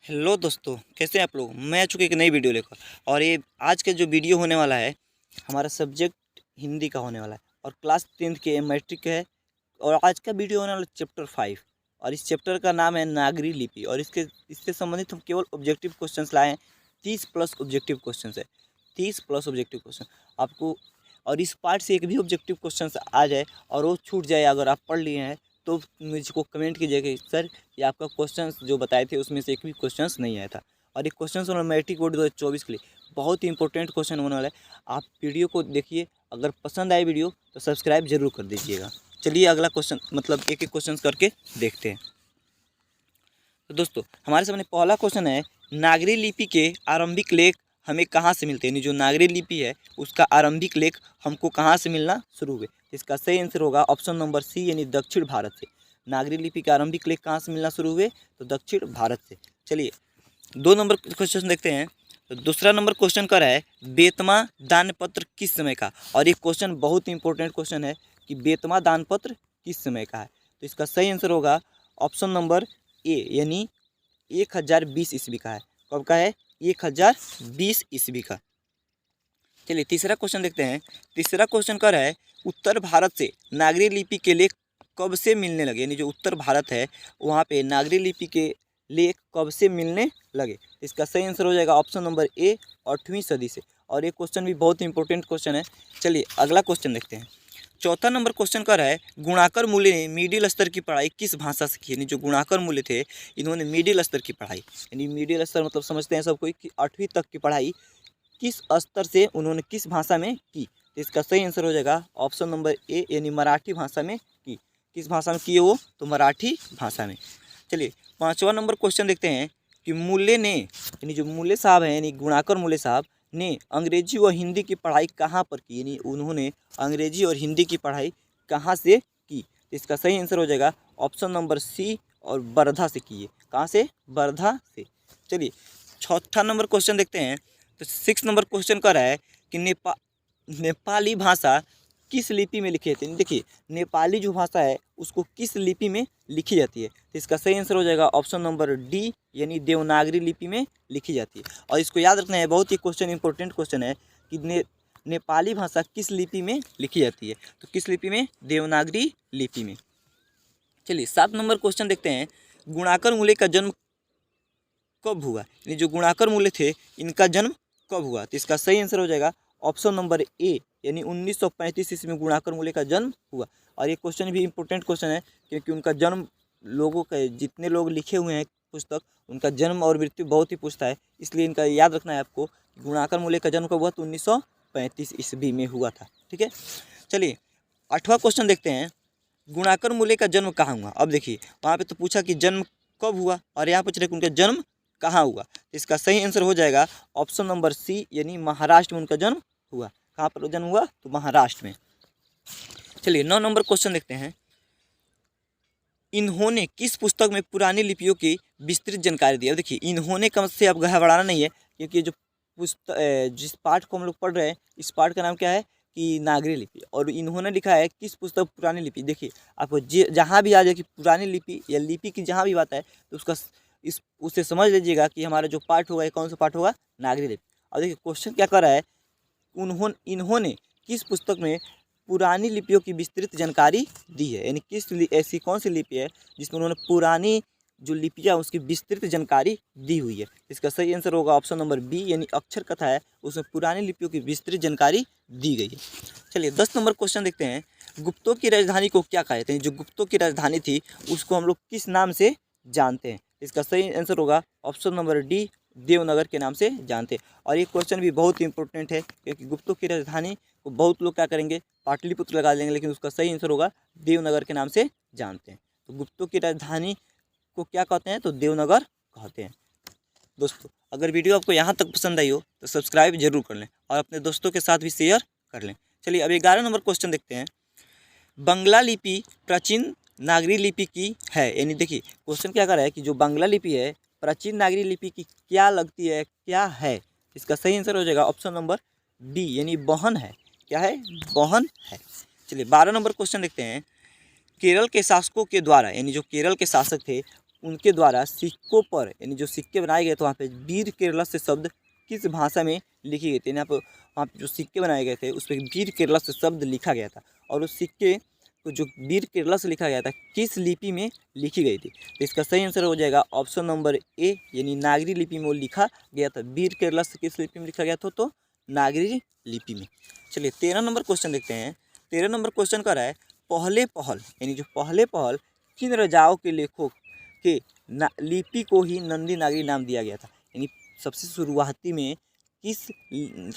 Hello दोस्तों, कैसे हैं आप लोग। मैं आ चुके एक नई वीडियो लेकर। और ये आज का जो वीडियो होने वाला है हमारा सब्जेक्ट हिंदी का होने वाला है और क्लास 10th के मैट्रिक है। और आज का वीडियो होने वाला चैप्टर 5 और इस चैप्टर का नाम है नागरी लिपि। और इससे संबंधित हम केवल ऑब्जेक्टिव क्वेश्चंस लाए हैं। 30 प्लस ऑब्जेक्टिव क्वेश्चन है, 30 प्लस ऑब्जेक्टिव क्वेश्चन आपको। और इस पार्ट से एक भी ऑब्जेक्टिव क्वेश्चन आ जाए और वो छूट जाए अगर आप पढ़ लिए हैं तो मुझको कमेंट कीजिएगा कि सर ये आपका क्वेश्चंस जो बताए थे उसमें से एक भी क्वेश्चंस नहीं आया था। और ये क्वेश्चंस होने मैट्रिक बोर्ड 2024 के लिए बहुत ही इंपॉर्टेंट क्वेश्चन होने वाला है। आप वीडियो को देखिए, अगर पसंद आए वीडियो तो सब्सक्राइब जरूर कर दीजिएगा। चलिए अगला क्वेश्चन मतलब एक एक क्वेश्चन करके देखते हैं। तो दोस्तों हमारे सामने पहला क्वेश्चन है, नागरी लिपि के आरंभिक लेख हमें कहाँ से मिलते हैं। यानी जो नागरी लिपि है उसका आरंभिक लेख हमको कहाँ से मिलना शुरू हुए। इसका सही आंसर होगा ऑप्शन नंबर सी यानी दक्षिण भारत से। नागरी लिपि के आरंभिक लेख कहाँ से मिलना शुरू हुए तो दक्षिण भारत से। चलिए 2 नंबर क्वेश्चन देखते हैं। तो दूसरा नंबर क्वेश्चन कर रहा है, बेतमा दानपत्र किस समय का। और ये क्वेश्चन बहुत इंपॉर्टेंट क्वेश्चन है कि बेतमा दानपत्र किस समय का है। तो इसका सही आंसर होगा ऑप्शन नंबर ए यानी 1020 ईस्वी का है। कब का है 1020 ईस्वी का। चलिए तीसरा क्वेश्चन देखते हैं। तीसरा क्वेश्चन कर रहा है, उत्तर भारत से नागरी लिपि के लेख कब से मिलने लगे। यानी जो उत्तर भारत है वहाँ पे नागरी लिपि के लेख कब से मिलने लगे। इसका सही आंसर हो जाएगा ऑप्शन नंबर ए 8वीं सदी से। और ये क्वेश्चन भी बहुत इंपॉर्टेंट क्वेश्चन है। चलिए अगला क्वेश्चन देखते हैं। चौथा नंबर क्वेश्चन का रहा है, गुणाकर मूल्य ने मिडिल स्तर की पढ़ाई किस भाषा से की। यानी जो गुणाकर मूल्य थे इन्होंने मिडिल स्तर की पढ़ाई, यानी मिडिल स्तर मतलब समझते हैं सब कोई कि 8वीं तक की पढ़ाई किस स्तर से उन्होंने किस भाषा में की। तो इसका सही आंसर हो जाएगा ऑप्शन नंबर ए यानी मराठी भाषा में की। किस भाषा में किए वो तो मराठी भाषा में। चलिए 5वां नंबर क्वेश्चन देखते हैं कि मूल्य ने यानी जो मूल्य साहब हैं यानी गुणाकर मूल्य साहब ने अंग्रेजी व हिंदी की पढ़ाई कहाँ पर की। यानी उन्होंने अंग्रेजी और हिंदी की पढ़ाई कहाँ से की। तो इसका सही आंसर हो जाएगा ऑप्शन नंबर सी और वर्धा से की है। कहाँ से वर्धा से। चलिए चौथा नंबर क्वेश्चन देखते हैं। तो 6 नंबर क्वेश्चन का रहा है कि नेपाली भाषा किस लिपि में लिखी जाती है। देखिए नेपाली जो भाषा है उसको किस लिपि में लिखी जाती है। तो इसका सही आंसर हो जाएगा ऑप्शन नंबर डी यानी देवनागरी लिपि में लिखी जाती है। और इसको याद रखना है, बहुत ही क्वेश्चन इंपॉर्टेंट क्वेश्चन है कि नेपाली भाषा किस लिपि में लिखी जाती है। तो किस लिपि में देवनागरी लिपि में। चलिए 7 नंबर क्वेश्चन देखते हैं। गुणाकर मूल्य का जन्म कब हुआ। यानी जो गुणाकर मूल्य थे इनका जन्म कब हुआ। तो इसका सही आंसर हो जाएगा ऑप्शन नंबर ए यानी 1935 ईस्वी में गुणाकर मूल्य का जन्म हुआ। और ये क्वेश्चन भी इंपॉर्टेंट क्वेश्चन है क्योंकि उनका जन्म लोगों का जितने लोग लिखे हुए हैं पुस्तक उनका जन्म और मृत्यु बहुत ही पूछता है, इसलिए इनका याद रखना है आपको। गुणाकर मूल्य का जन्म कब हुआ तो 1935 ईस्वी में हुआ था। ठीक है। चलिए 8वां क्वेश्चन देखते हैं। गुणाकर मूल्य का जन्म कहाँ हुआ। अब देखिए वहाँ पे तो पूछा कि जन्म कब हुआ और यहाँ पूछ रहे कि उनका जन्म कहाँ हुआ। इसका सही आंसर हो जाएगा ऑप्शन नंबर सी यानी महाराष्ट्र में उनका जन्म हुआ। कहाँ पर जन्म हुआ तो महाराष्ट्र में। चलिए 9 नंबर क्वेश्चन देखते हैं। इन्होंने किस पुस्तक में पुरानी लिपियों की विस्तृत जानकारी दी। अब देखिए इन्होंने कम से अब घबराना नहीं है क्योंकि जो पुस्तक जिस पाठ को हम लोग पढ़ रहे हैं इस पाठ का नाम क्या है कि नागरी लिपि। और इन्होंने लिखा है किस पुस्तक पुरानी लिपि। देखिए आपको जहाँ भी आ जाए कि पुरानी लिपि या लिपि की जहाँ भी बात है तो उसका उससे समझ लीजिएगा कि हमारा जो पाठ होगा कौन सा पाठ होगा नागरी लिपि। और देखिए क्वेश्चन क्या कर रहा है, इन्होंने किस पुस्तक में पुरानी लिपियों की विस्तृत जानकारी दी है। यानी किस ऐसी कौन सी लिपि है जिसमें उन्होंने पुरानी जो लिपियाँ उसकी विस्तृत जानकारी दी हुई है। इसका सही आंसर होगा ऑप्शन नंबर बी यानी अक्षर कथा है उसमें पुरानी लिपियों की विस्तृत जानकारी दी गई है। चलिए 10 नंबर क्वेश्चन देखते हैं। गुप्तों की राजधानी को क्या कहते हैं। जो गुप्तों की राजधानी थी उसको हम लोग किस नाम से जानते हैं। इसका सही आंसर होगा ऑप्शन नंबर डी देवनगर के नाम से जानते हैं। और ये क्वेश्चन भी बहुत इंपॉर्टेंट है क्योंकि गुप्तों की राजधानी को बहुत लोग क्या करेंगे पाटलिपुत्र लगा देंगे, लेकिन उसका सही आंसर होगा देवनगर के नाम से जानते हैं। तो गुप्तों की राजधानी को क्या कहते हैं तो देवनगर कहते हैं। दोस्तों अगर वीडियो आपको यहाँ तक पसंद आई हो तो सब्सक्राइब जरूर कर लें और अपने दोस्तों के साथ भी शेयर कर लें। चलिए अब 11 नंबर क्वेश्चन देखते हैं। बंगला लिपि प्राचीन नागरी लिपि की है। यानी देखिए क्वेश्चन क्या कर रहा है कि जो बांग्ला लिपि है प्राचीन नागरी लिपि की क्या लगती है क्या है। इसका सही आंसर हो जाएगा ऑप्शन नंबर डी यानी बहन है। क्या है बहन है। चलिए 12 नंबर क्वेश्चन देखते हैं। केरल के शासकों के द्वारा यानी जो केरल के शासक थे उनके द्वारा सिक्कों पर यानी जो सिक्के बनाए गए थे वहाँ पे वीर केरलस्य शब्द किस भाषा में लिखी गई थी। यहाँ पर वहाँ पे जो सिक्के बनाए गए थे उस पर वीर केरलस्य शब्द लिखा गया था, और उस सिक्के को जो वीर केरला से लिखा गया था किस लिपि में लिखी गई थी। तो इसका सही आंसर हो जाएगा ऑप्शन नंबर ए, यानी नागरी लिपि में वो लिखा गया था। वीर केरला से किस लिपि में लिखा गया था, तो नागरी लिपि में। चलिए 13 नंबर क्वेश्चन देखते हैं। 13 नंबर क्वेश्चन कर रहा है पहले पहल, यानी जो पहले पहल किन राजाओं के लेखों के लिपि को ही नंदी नागरी नाम दिया गया था। यानी सबसे शुरुआती में किस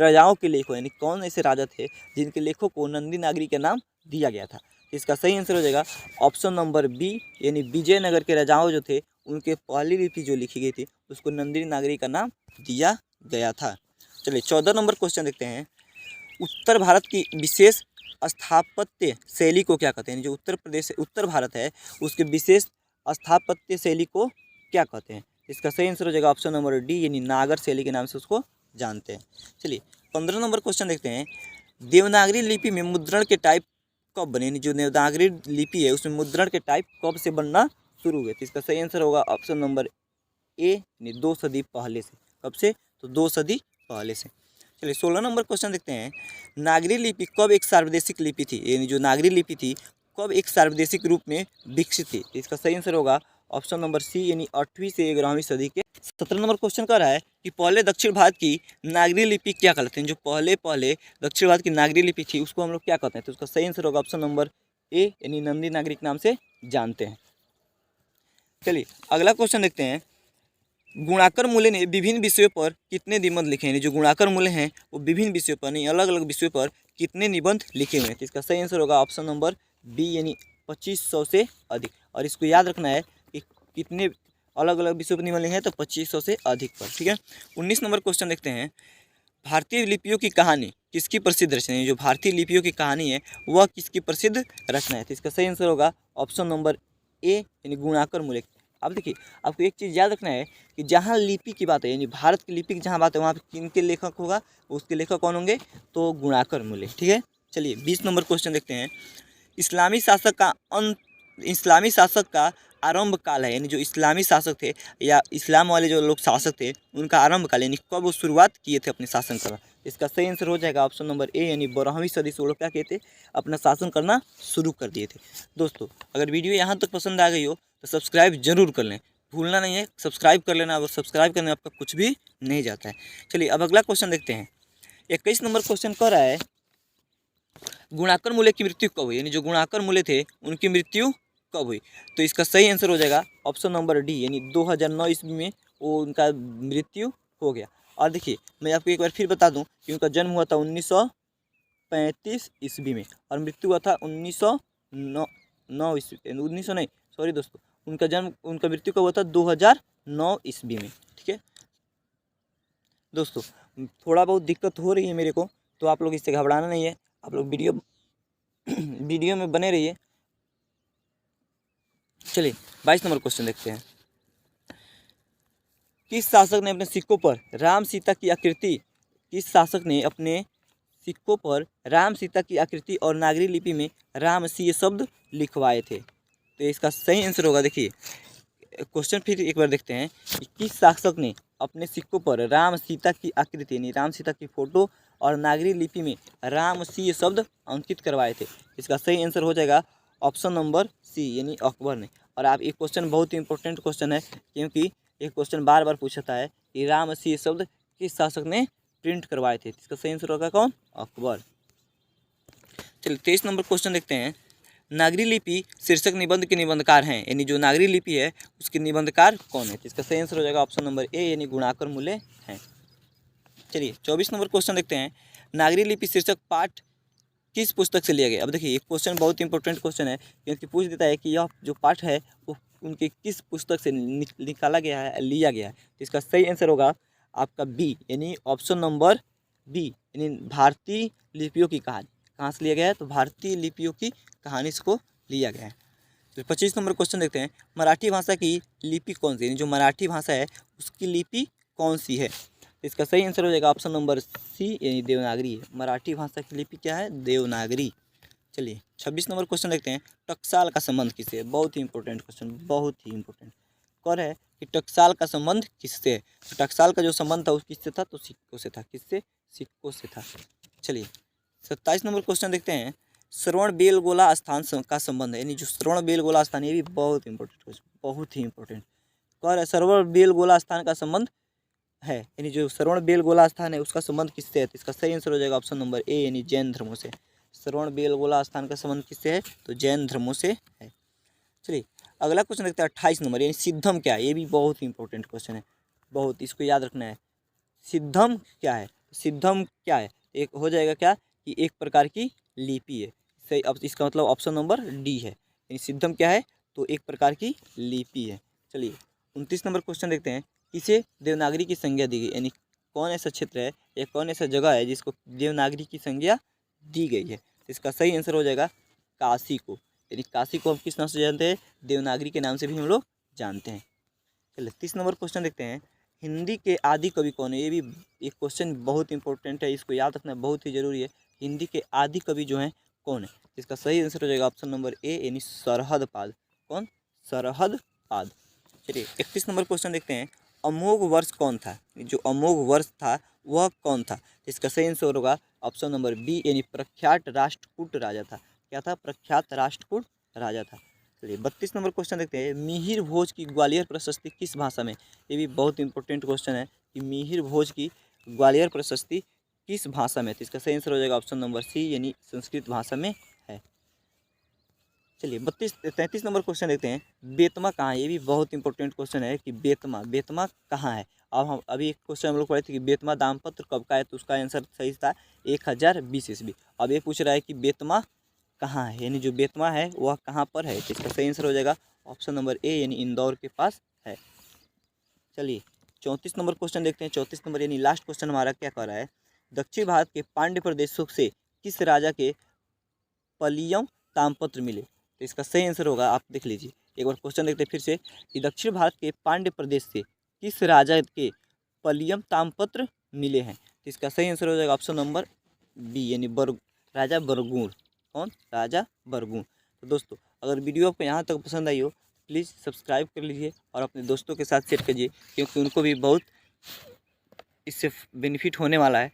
राजाओं के लेखों, यानी कौन ऐसे राजा थे जिनके लेखों को नंदी नागरी का नाम दिया गया था। इसका सही आंसर हो जाएगा ऑप्शन नंबर बी, यानी विजयनगर के राजाओं जो थे उनके पहली लिपि जो लिखी गई थी उसको नंदी नागरी का नाम दिया गया था। चलिए 14 नंबर क्वेश्चन देखते हैं। उत्तर भारत की विशेष स्थापत्य शैली को क्या कहते हैं। जो उत्तर भारत है उसके विशेष स्थापत्य शैली को क्या कहते हैं। इसका सही आंसर हो जाएगा ऑप्शन नंबर डी, यानी नागर शैली के नाम से उसको जानते हैं। चलिए 15 नंबर क्वेश्चन देखते हैं। देवनागरी लिपि में मुद्रण के टाइप कब बने, यानी जो देवनागरी लिपि है उसमें मुद्रण के टाइप कब से बनना शुरू हुए। तो इसका सही आंसर होगा ऑप्शन नंबर ए, यानी 2 सदी पहले से। कब से, तो 2 सदी पहले से। चलिए 16 नंबर क्वेश्चन देखते हैं। नागरी लिपि कब एक सार्वदेशिक लिपि थी, यानी जो नागरी लिपि थी कब एक सार्वदेशिक रूप में विकसित थी। इसका सही आंसर होगा ऑप्शन नंबर सी, यानी 8वीं से 11वीं सदी के। 17 नंबर क्वेश्चन कर रहा है कि पहले दक्षिण भारत की नागरी लिपि क्या कहते हैं। जो पहले दक्षिण भारत की नागरी लिपि थी उसको हम लोग क्या कहते हैं। तो उसका सही आंसर होगा ऑप्शन नंबर ए, यानी नंदी नागरी के नाम से जानते हैं। चलिए अगला क्वेश्चन देखते हैं। गुणाकर मूल्य ने विभिन्न विषयों पर कितने निबंध लिखे हैं। जो गुणाकर मूल्य हैं वो विभिन्न विषयों पर, नहीं अलग अलग विषयों पर कितने निबंध लिखे हुए हैं। तो इसका सही आंसर होगा ऑप्शन नंबर बी, यानी 2500 से अधिक। और इसको याद रखना है कि कितने अलग अलग विषयों पर निबंध लिखे हैं, तो 2500 से अधिक पर। ठीक है। 19 नंबर क्वेश्चन देखते हैं। भारतीय लिपियों की कहानी किसकी प्रसिद्ध रचना है। जो भारतीय लिपियों की कहानी है वह किसकी प्रसिद्ध रचना है। तो इसका सही आंसर होगा ऑप्शन नंबर ए, यानी गुणाकर मूल्य। अब देखिए आपको एक चीज़ याद रखना है कि जहाँ लिपि की बात है, यानी भारत की लिपि की जहाँ बात है वहाँ पे किन के लेखक होगा, उसके लेखक कौन होंगे, तो गुणाकर मूल्य। ठीक है। चलिए 20 नंबर क्वेश्चन देखते हैं। इस्लामी शासक का आरंभ काल है, यानी जो इस्लामी शासक थे या इस्लाम वाले जो लोग शासक थे उनका आरंभ काल, यानी कब वो शुरुआत किए थे अपने शासन करना। इसका सही आंसर हो जाएगा ऑप्शन नंबर ए, यानी 12वीं सदी से वो लोग क्या किए थे, अपना शासन करना शुरू कर दिए थे। दोस्तों अगर वीडियो यहाँ तक पसंद आ गई हो तो सब्सक्राइब जरूर कर लें, भूलना नहीं है सब्सक्राइब कर लेना। अगर सब्सक्राइब करने आपका कुछ भी नहीं जाता है। चलिए अब अगला क्वेश्चन देखते हैं। 21 नंबर क्वेश्चन कह रहा है गुणाकर मूल्य की मृत्यु कब हुई, यानी जो गुणाकर मूल्य थे उनकी मृत्यु कब हुई। तो इसका सही आंसर हो जाएगा ऑप्शन नंबर डी, यानी 2009 ईस्वी में वो उनका मृत्यु हो गया। और देखिए मैं आपको एक बार फिर बता दूं कि उनका जन्म हुआ था 1935 ईस्वी में और मृत्यु हुआ था 1909 ईस्वी, 1900 नहीं सॉरी दोस्तों, उनका मृत्यु कब हुआ था 2009 ईस्वी में। ठीक है दोस्तों, थोड़ा बहुत दिक्कत हो रही है मेरे को, तो आप लोग इससे घबराना नहीं है। आप लोग वीडियो में बने रहिए। चलिए 22 नंबर क्वेश्चन देखते हैं। किस शासक ने अपने सिक्कों पर राम सीता की आकृति और नागरी लिपि में राम सी शब्द लिखवाए थे। तो इसका सही आंसर होगा, देखिए क्वेश्चन फिर एक बार देखते हैं कि किस शासक ने अपने सिक्कों पर राम सीता की आकृति यानी राम सीता की फोटो और नागरी लिपि में राम सी शब्द अंकित करवाए थे। इसका सही आंसर हो जाएगा ऑप्शन नंबर सी, यानी अकबर ने। और आप ये क्वेश्चन बहुत ही इंपॉर्टेंट क्वेश्चन है, क्योंकि ये क्वेश्चन बार बार पूछता है कि राम सी शब्द किस शासक ने प्रिंट करवाए थे। इसका सही आंसर होगा कौन, अकबर। चलिए 23 नंबर क्वेश्चन देखते हैं। नागरी लिपि शीर्षक निबंध के निबंधकार हैं, यानी जो नागरी लिपि है उसके निबंधकार कौन है। तो इसका सही आंसर हो जाएगा ऑप्शन नंबर ए, यानी गुणाकर मूल्य हैं। चलिए 24 नंबर क्वेश्चन देखते हैं। नागरी लिपि शीर्षक पाठ किस पुस्तक से लिया गया। अब देखिए ये क्वेश्चन बहुत इंपॉर्टेंट क्वेश्चन है, क्योंकि पूछ देता है कि यह जो पाठ है वो उनके किस पुस्तक से निकाला गया है, लिया गया है। तो इसका सही आंसर होगा आपका बी, यानी ऑप्शन नंबर बी, यानी भारतीय लिपियों की कहानी। कहाँ से लिया गया है, तो भारतीय लिपियों की कहानी से को लिया गया है। तो 25 नंबर क्वेश्चन देखते हैं। मराठी भाषा की लिपि कौन सी, यानी जो मराठी भाषा है उसकी लिपि कौन सी है। इसका सही आंसर हो जाएगा ऑप्शन नंबर सी, यानी देवनागरी है। मराठी भाषा की लिपि क्या है, देवनागरी। चलिए 26 नंबर क्वेश्चन देखते हैं। टकसाल का संबंध किससे है। बहुत ही इंपॉर्टेंट क्वेश्चन, बहुत ही इंपॉर्टेंट। कह रहा है कि टकसाल का संबंध किससे है। तो टकसाल का जो संबंध था वो किससे था, तो सिक्कों से था। किससे, सिक्कों से था। चलिए 27 नंबर क्वेश्चन देखते हैं। श्रवण बेलगोला स्थान का संबंध है, यानी जो श्रवण बेलगोला स्थान, ये भी बहुत इंपॉर्टेंट क्वेश्चन, बहुत ही इंपॉर्टेंट। कह रहा है श्रवण बेलगोला स्थान का संबंध है, यानी जो श्रवण बेलगोला स्थान है उसका संबंध किससे है। तो इसका सही आंसर हो जाएगा ऑप्शन नंबर ए, यानी जैन धर्मों से। श्रवण बेलगोला स्थान का संबंध किससे है, तो जैन धर्मों से है। चलिए अगला क्वेश्चन देखते हैं 28 नंबर, यानी सिद्धम क्या है। ये भी बहुत इंपॉर्टेंट क्वेश्चन है, बहुत, इसको याद रखना है। सिद्धम क्या है, सिद्धम क्या है, एक हो जाएगा क्या कि एक प्रकार की लिपि है। सही, अब इसका मतलब ऑप्शन नंबर डी है, यानी सिद्धम क्या है, तो एक प्रकार की लिपि है। चलिए 29 नंबर क्वेश्चन देखते हैं। किसे देवनागरी की संज्ञा दी गई, यानी कौन ऐसा क्षेत्र है या कौन ऐसा जगह है जिसको देवनागरी की संज्ञा दी गई है। तो इसका सही आंसर हो जाएगा काशी को, यानी काशी को हम किस नाम से जानते हैं, देवनागरी के नाम से भी हम लोग जानते हैं। चलिए 30 नंबर क्वेश्चन देखते हैं। हिंदी के आदि कवि कौन है। ये भी एक क्वेश्चन बहुत इंपॉर्टेंट है, इसको याद रखना बहुत ही जरूरी है। हिंदी के आदि कवि जो हैं कौन है। इसका सही आंसर हो जाएगा ऑप्शन नंबर ए, यानी सरहदपाद। कौन, सरहदपाद। चलिए 31 नंबर क्वेश्चन देखते हैं। अमोघ वर्ष कौन था, जो अमोघ वर्ष था वह कौन था। इसका सही आंसर होगा ऑप्शन नंबर बी, यानी प्रख्यात राष्ट्रकूट राजा था। क्या था, प्रख्यात राष्ट्रकूट राजा था। चलिए 32 नंबर क्वेश्चन देखते हैं। मिहिर भोज की ग्वालियर प्रशस्ति किस भाषा में। ये भी बहुत इंपॉर्टेंट क्वेश्चन है कि मिहिर भोज की ग्वालियर प्रशस्ति किस भाषा में। तो इसका सही आंसर हो जाएगा ऑप्शन नंबर सी, यानी संस्कृत भाषा में है। चलिए 33 नंबर क्वेश्चन देखते हैं। बेतमा कहाँ है। ये भी बहुत इंपॉर्टेंट क्वेश्चन है कि बेतमा, बेतमा कहाँ है। अब हम अभी एक क्वेश्चन हम लोग पढ़े थे कि बेतमा दामपत्र कब का है, तो उसका आंसर सही था 1020 ईस्वी। अब ये पूछ रहा है कि बेतमा कहाँ है, यानी जो बेतमा है वह कहाँ पर है। तो इसका सही आंसर हो जाएगा ऑप्शन नंबर ए, यानी इंदौर के पास है। चलिए 34 नंबर क्वेश्चन देखते हैं। 34 नंबर यानी लास्ट क्वेश्चन हमारा क्या कह रहा है। दक्षिण भारत के पांड्य प्रदेशों से किस राजा के पलियम तामपत्र मिले। तो इसका सही आंसर होगा, आप देख लीजिए एक बार क्वेश्चन देखते हैं फिर से, कि दक्षिण भारत के पांड्य प्रदेश से किस राजा के पलियम तामपत्र मिले हैं। तो इसका सही आंसर हो जाएगा ऑप्शन नंबर बी, यानी राजा बरगुण। कौन, राजा बरगुण। तो दोस्तों अगर वीडियो आपको यहाँ तक पसंद आई हो प्लीज़ सब्सक्राइब कर लीजिए और अपने दोस्तों के साथ शेयर कीजिए, क्योंकि उनको भी बहुत इससे बेनिफिट होने वाला है।